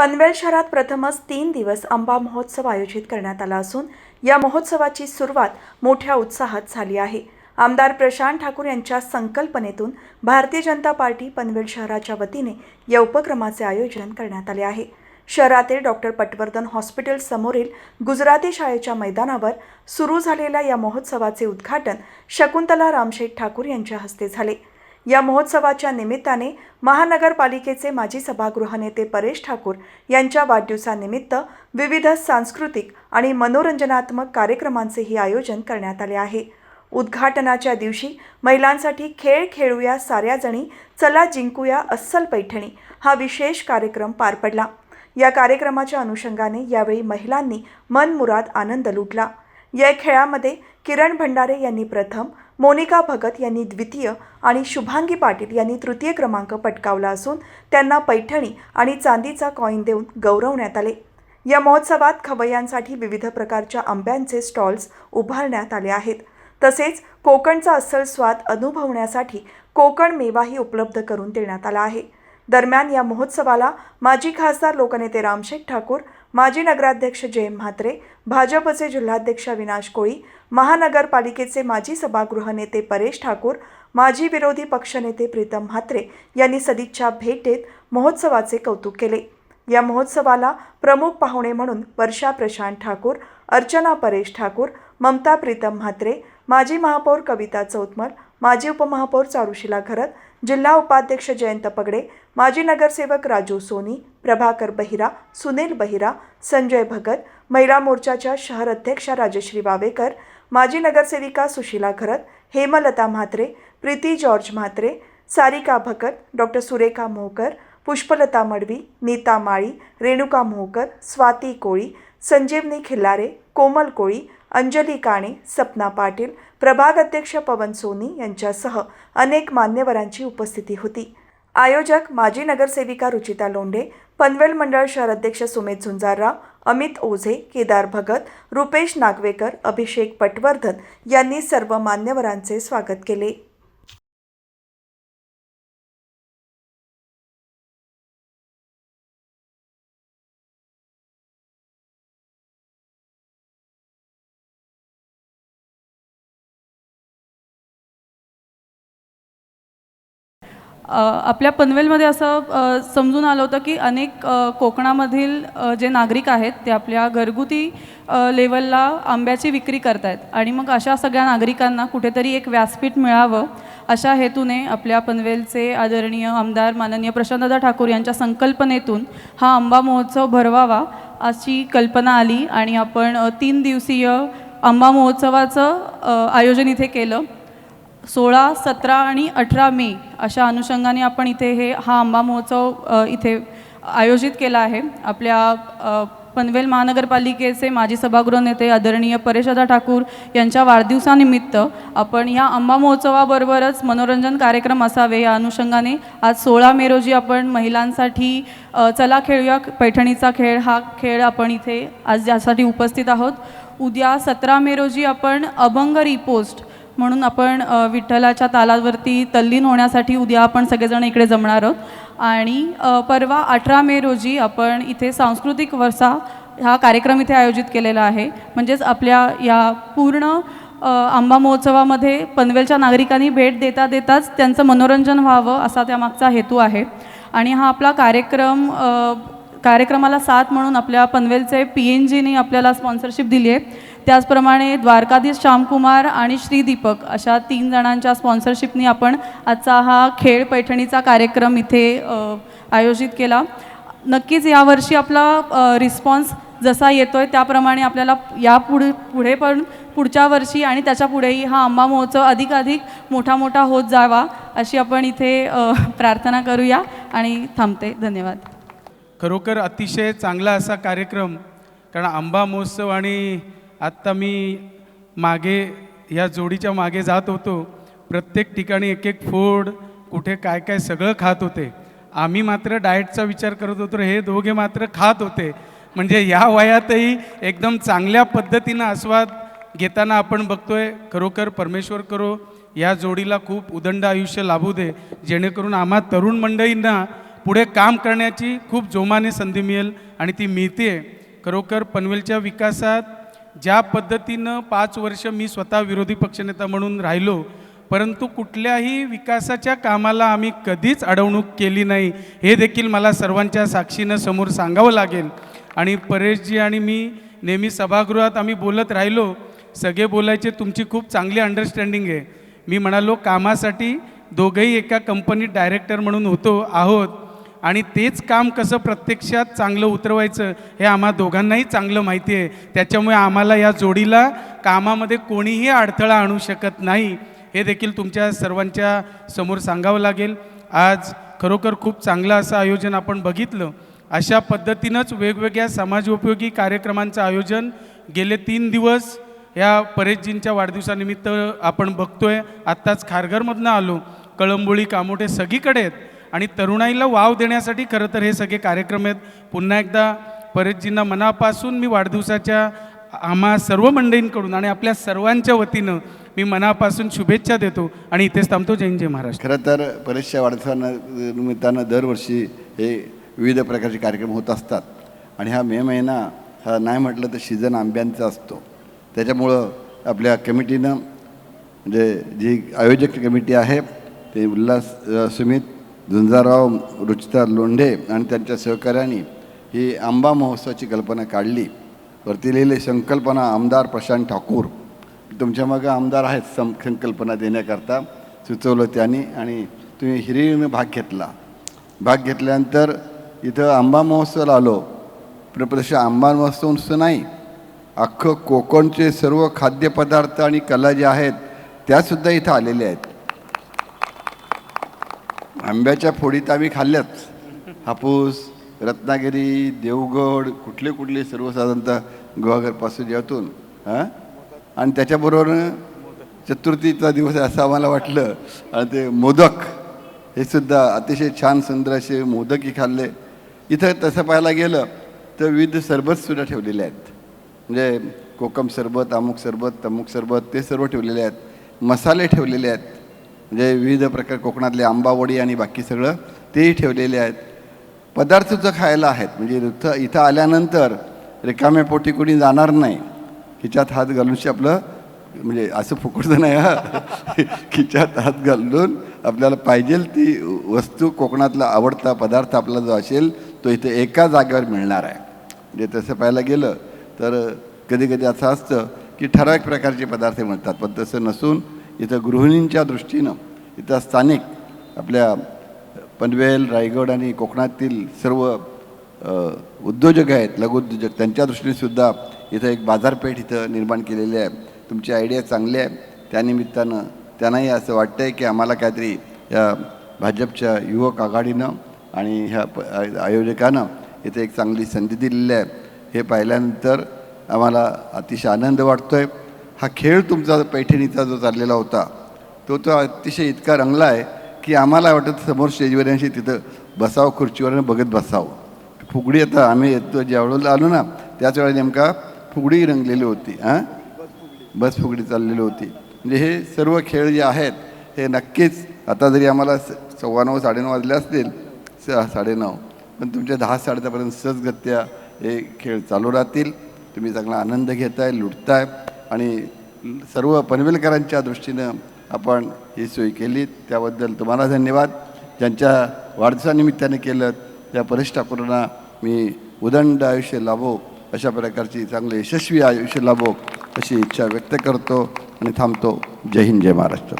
पनवेल शहरात प्रथमच 3 दिवस आंबा महोत्सव आयोजित करण्यात आला असून या महोत्सवाची सुरुवात मोठ्या उत्साहात झाली आहे। आमदार प्रशांत ठाकूर यांच्या संकल्पनेतून भारतीय जनता पार्टी पनवेल शहराच्या वतीने या उपक्रमाचे आयोजन करण्यात आले आहे। शहरातील डॉक्टर पटवर्धन हॉस्पिटल समोरील गुजराती शाळेच्या मैदानावर सुरू झालेल्या या महोत्सवाचे उद्घाटन शकुंतला रामशेठ ठाकूर यांच्या हस्ते झाले। या महोत्सवाच्या निमित्ताने महानगरपालिकेचे माजी सभागृह नेते परेश ठाकूर यांच्या वाढदिवसानिमित्त विविध सांस्कृतिक आणि मनोरंजनात्मक कार्यक्रमांचेही आयोजन करण्यात आले आहे। उद्घाटनाच्या दिवशी महिलांसाठी खेळ खेळूया साऱ्या जणी चला जिंकूया अस्सल पैठणी हा विशेष कार्यक्रम पार पडला। या कार्यक्रमाच्या अनुषंगाने यावेळी महिलांनी मनमुराद आनंद लुटला। या खेळामध्ये किरण भंडारे यांनी प्रथम, मोनिका भगत यांनी द्वितीय आणि शुभांगी पाटील यांनी तृतीय क्रमांक पटकावला असून त्यांना पैठणी आणि चांदीचा कॉइन देऊन गौरवण्यात आले। या महोत्सवात खवय्यांसाठी विविध प्रकारच्या आंब्यांचे स्टॉल्स उभारण्यात आले आहेत। तसेच कोकणचा अस्सल स्वाद अनुभवण्यासाठी कोकण मेवाही उपलब्ध करून देण्यात आला आहे। दरम्यान या महोत्सवाला माजी खासदार लोकनेते रामशेठ ठाकूर, माजी नगराध्यक्ष जयंत म्हात्रे, भाजपचे जिल्हाध्यक्ष अविनाश कोळी, महानगरपालिकेचे माजी सभागृह नेते परेश ठाकूर, माजी विरोधी पक्षनेते प्रीतम म्हात्रे यांनी सदिच्छा भेट देत महोत्सवाचे कौतुक केले। या महोत्सवाला प्रमुख पाहुणे म्हणून वर्षा प्रशांत ठाकूर, अर्चना परेश ठाकूर, ममता प्रीतम म्हात्रे, माजी महापौर कविता चौतमल, माजी उपमहापौर चारुशीला घरत, जिल्हा उपाध्यक्ष जयंत पगडे, माजी नगरसेवक राजू सोनी, प्रभाकर बहिरा, सुनील बहिरा, संजय भगत, महिला मोर्चाच्या शहर अध्यक्षा राजश्री वावेकर, माजी नगरसेविका सुशीला घरत, हेमलता म्हात्रे, प्रीती जॉर्ज म्हात्रे, सारिका भगत, डॉक्टर सुरेखा मोहकर, पुष्पलता मडवी, नीता माळी, रेणुका मोहकर, स्वाती कोळी, संजीवनी खिल्लारे, कोमल कोळी, अंजली काणे, सपना पाटील, प्रभाग अध्यक्ष पवन सोनी यांच्यासह अनेक मान्यवरांची उपस्थिती होती। आयोजक माजी नगरसेविका रुचिता लोंढे, पनवेल मंडळ शहर अध्यक्ष सुमेध झुंजारराव, अमित ओझे, केदार भगत, रुपेश नागवेकर, अभिषेक पटवर्धन यांनी सर्व मान्यवरांचे स्वागत केले। आपल्या पनवेलमध्ये असं समजून आलं होतं की अनेक कोकणामधील जे नागरिक आहेत ते आपल्या घरगुती लेवलला आंब्याची विक्री करत आहेत आणि मग अशा सगळ्या नागरिकांना कुठेतरी एक व्यासपीठ मिळावं अशा हेतूने आपल्या पनवेलचे आदरणीय आमदार माननीय प्रशांतदादा ठाकूर यांच्या संकल्पनेतून हा आंबा महोत्सव भरवावा अशी कल्पना आली आणि आपण 3 दिवसीय आंबा महोत्सवाचं आयोजन इथे केलं। 16, 17 आणि 18 मे अशा अनुषंगाने आपण इथे हा आंबा महोत्सव इथे आयोजित केला आहे। आपल्या पनवेल महानगरपालिकेचे माजी सभागृह नेते आदरणीय परेशदा ठाकूर यांच्या वाढदिवसानिमित्त आपण या आंबा महोत्सवाबरोबरच मनोरंजन कार्यक्रम असावे या अनुषंगाने आज 16 मे रोजी आपण महिलांसाठी चला खेळूया पैठणीचा खेळ हा खेळ आपण इथे आज यासाठी उपस्थित आहोत। उद्या 17 मे रोजी आपण अभंग रिपोस्ट म्हणून आपण विठ्ठलाच्या तालावरती तल्लीन होण्यासाठी उद्या आपण सगळेजण इकडे जमणार आहोत आणि परवा 18 मे रोजी आपण इथे सांस्कृतिक वर्षा हा कार्यक्रम इथे आयोजित केलेला आहे। म्हणजेच आपल्या या पूर्ण आंबा महोत्सवामध्ये पनवेलच्या नागरिकांनी भेट देताच त्यांचं मनोरंजन व्हावं असा त्यामागचा हेतू आहे आणि हा आपला कार्यक्रमाला साथ म्हणून आपल्या पनवेलचे PNGने आपल्याला स्पॉन्सरशिप दिली आहे। त्याचप्रमाणे द्वारकाधीश श्यामकुमार आणि श्री दीपक अशा 3 जणांच्या स्पॉन्सरशिपनी आपण आजचा हा खेळ पैठणीचा कार्यक्रम इथे आयोजित केला। नक्कीच यावर्षी आपला रिस्पॉन्स जसा येतोय त्याप्रमाणे आपल्याला पुढे पण पुढच्या वर्षी आणि त्याच्या पुढेही हा आंबा महोत्सव अधिकाधिक मोठा होत जावा अशी आपण इथे प्रार्थना करूया आणि थांबते। धन्यवाद। खरोखर अतिशय चांगला असा कार्यक्रम, कारण आंबा महोत्सव आणि आत्ता मी मागे या जोडीच्या मागे जात होतो, प्रत्येक ठिकाणी एक फोड कुठे काय सगळं खात होते। आम्ही मात्र डाएटचा विचार करत होतो, हे दोघे मात्र खात होते। म्हणजे या वयातही एकदम चांगल्या पद्धतीनं आस्वाद घेताना आपण बघतोय। खरोखर परमेश्वर करो या जोडीला खूप उदंड आयुष्य लाभू दे, जेणेकरून आम्हा तरुण मंडळींना पुढे काम करण्याची खूप जोमाने संधी मिळेल आणि ती मिळते आहे. खरोखर पनवेलच्या विकासात ज्या पद्धतीनं 5 वर्ष मी स्वतः विरोधी पक्षनेता म्हणून राहिलो, परंतु कुठल्याही विकासाच्या कामाला आम्ही कधीच अडवणूक केली नाही, हे देखील मला सर्वांच्या साक्षीनं समोर सांगावं लागेल. आणि परेशजी आणि मी नेहमी सभागृहात आम्ही बोलत राहिलो, सगळे बोलायचे तुमची खूप चांगली अंडरस्टँडिंग आहे. मी म्हणालो कामासाठी दोघंही एका कंपनीत डायरेक्टर म्हणून आहोत आणि तेच काम कसं प्रत्यक्षात चांगलं उतरवायचं हे आम्हा दोघांनाही चांगलं माहिती आहे. त्याच्यामुळे आम्हाला या जोडीला कामामध्ये कोणीही अडथळा आणू शकत नाही, हे देखील तुमच्या सर्वांच्या समोर सांगावं लागेल. आज खरोखर खूप चांगलं असं आयोजन आपण बघितलं. अशा पद्धतीनंच वेगवेगळ्या समाजोपयोगी कार्यक्रमांचं आयोजन गेले 3 दिवस या परेशजींच्या वाढदिवसानिमित्त आपण बघतोय. आत्ताच खारघरमधनं आलो, कळंबोळी कामोठे सगळीकडे आहेत आणि तरुणाईला वाव देण्यासाठी खरं तर हे सगळे कार्यक्रम आहेत. पुन्हा एकदा परेशजींना मनापासून मी वाढदिवसाच्या आम्हा सर्व मंडळींकडून आणि आपल्या सर्वांच्या वतीनं मी मनापासून शुभेच्छा देतो आणि इथेच थांबतो. जय हिंद, जय महाराष्ट्र. खरं तर परेशच्या वाढदिवसानिमित्तानं दरवर्षी हे विविध प्रकारचे कार्यक्रम होत असतात आणि हा मे महिना हा नाही म्हटलं तर सीझन आंब्यांचा असतो. त्याच्यामुळं आपल्या कमिटीनं म्हणजे जी आयोजक कमिटी आहे ते उल्हास सुमित, झुंजाराव, रुचिता लोंढे आणि त्यांच्या सहकार्याने ही आंबा महोत्सवाची कल्पना काढली. वरती लिहिले संकल्पना आमदार प्रशांत ठाकूर. तुमच्या मागं आमदार आहेत संकल्पना देण्याकरता सुचवलं त्यांनी आणि तुम्ही हिरिरीनं भाग घेतला. भाग घेतल्यानंतर इथं आंबा महोत्सवाला आलो. प्रत्यक्ष आंबा महोत्सव नुसतं नाही, अख्खं कोकणचे सर्व खाद्यपदार्थ आणि कला जे आहेत त्यासुद्धा इथं आलेल्या आहेत. आंब्याच्या फोडीत आम्ही खाल्ल्याच, हापूस, रत्नागिरी, देवगड, कुठले सर्वसाधारणतः गुहागरपासून यातून आणि त्याच्याबरोबर चतुर्थीचा दिवस असं आम्हाला वाटलं. आणि ते मोदक हे सुद्धा अतिशय छान सुंदर असे मोदकही खाल्ले. इथं तसं पाहायला गेलं तर विविध सरबतसुद्धा ठेवलेले आहेत. म्हणजे कोकम सरबत, अमुक सरबत, तमुक सरबत ते सर्व ठेवलेले आहेत. मसाले ठेवलेले आहेत, म्हणजे विविध प्रकार कोकणातले आंबावडी आणि बाकी सगळं तेही ठेवलेले आहेत. पदार्थसुद्धा खायला आहेत. म्हणजे इथं आल्यानंतर रिकाम्या पोटी कोणी जाणार नाही, खिच्यात हात घालूनशी आपलं म्हणजे असं फुकटचं नाही खिच्यात हात घालून आपल्याला पाहिजे ती वस्तू कोकणातला आवडता पदार्थ आपला जो असेल तो इथे एका जागेवर मिळणार आहे. म्हणजे तसं पाहायला गेलं तर कधी कधी असं असतं की ठराविक प्रकारचे पदार्थ मिळतात, पण तसं नसून इथं गृहिणींच्या दृष्टीनं इथं स्थानिक आपल्या पनवेल, रायगड आणि कोकणातील सर्व उद्योजक आहेत, लघुउद्योजक, त्यांच्या दृष्टीनेसुद्धा इथं एक बाजारपेठ इथं निर्माण केलेली आहे. तुमची आयडिया चांगली आहे. त्यानिमित्तानं त्यांनाही असं वाटतं आहे की आम्हाला काहीतरी या भाजपच्या युवक आघाडीनं आणि ह्या आयोजकानं इथे एक चांगली संधी दिलेली आहे. हे पाहिल्यानंतर आम्हाला अतिशय आनंद वाटतो आहे. हा खेळ तुमचा पैठणीचा जो चाललेला होता तो अतिशय इतका रंगला आहे की आम्हाला वाटतं समोर स्टेजवर यांशी तिथं बसावं, खुर्चीवर बघत बसावं. फुगडी आता आम्ही येतो ज्यावेळेला आलो ना त्याच वेळेला नेमका फुगडी रंगलेली होती, बस फुगडी चाललेली होती. म्हणजे हे सर्व खेळ जे आहेत हे नक्कीच आता जरी आम्हाला 9:15 9:30 वाजले असतील 9:30, पण तुमच्या 10 10:30पर्यंत सहजगत्या हे खेळ चालू राहतील. तुम्ही चांगला आनंद घेताय, लुटताय आणि सर्व पनवेलकरांच्या दृष्टीनं आपण ही सोय केली त्याबद्दल तुम्हाला धन्यवाद. ज्यांच्या वाढदिवसानिमित्ताने केलं त्या परेश ठाकूरांना मी उदंड आयुष्य लाभो, अशा प्रकारची चांगले यशस्वी आयुष्य लाभो अशी इच्छा व्यक्त करतो आणि थांबतो. जय हिंद, जय महाराष्ट्र.